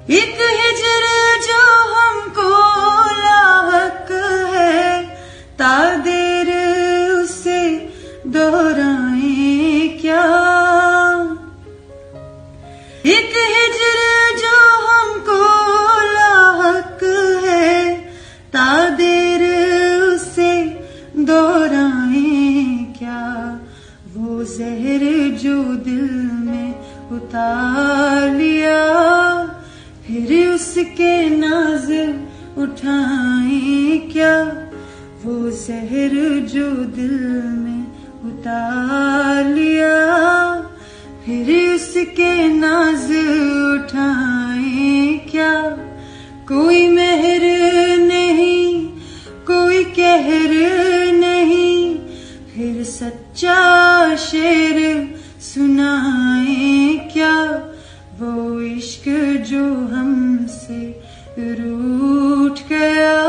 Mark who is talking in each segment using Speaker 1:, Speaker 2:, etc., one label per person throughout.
Speaker 1: एक हिजर जो हमको लाहक है, तादेर उसे दोहराए क्या। एक हिजर जो हमको लाहक है, तादेर उसे दोहराए क्या। वो जहर जो दिल में उतार लिया, फिर उसके नाज उठाए क्या। वो जहर जो दिल में उतार लिया, फिर उसके नाज उठाए क्या। कोई मेहर नहीं, कोई कहर नहीं, फिर सच्चा शेर सुनाए क्या। वो इश्क जो हमसे रूठ गया,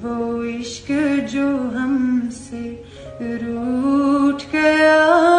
Speaker 1: वो इश्क जो हमसे रूठ गया।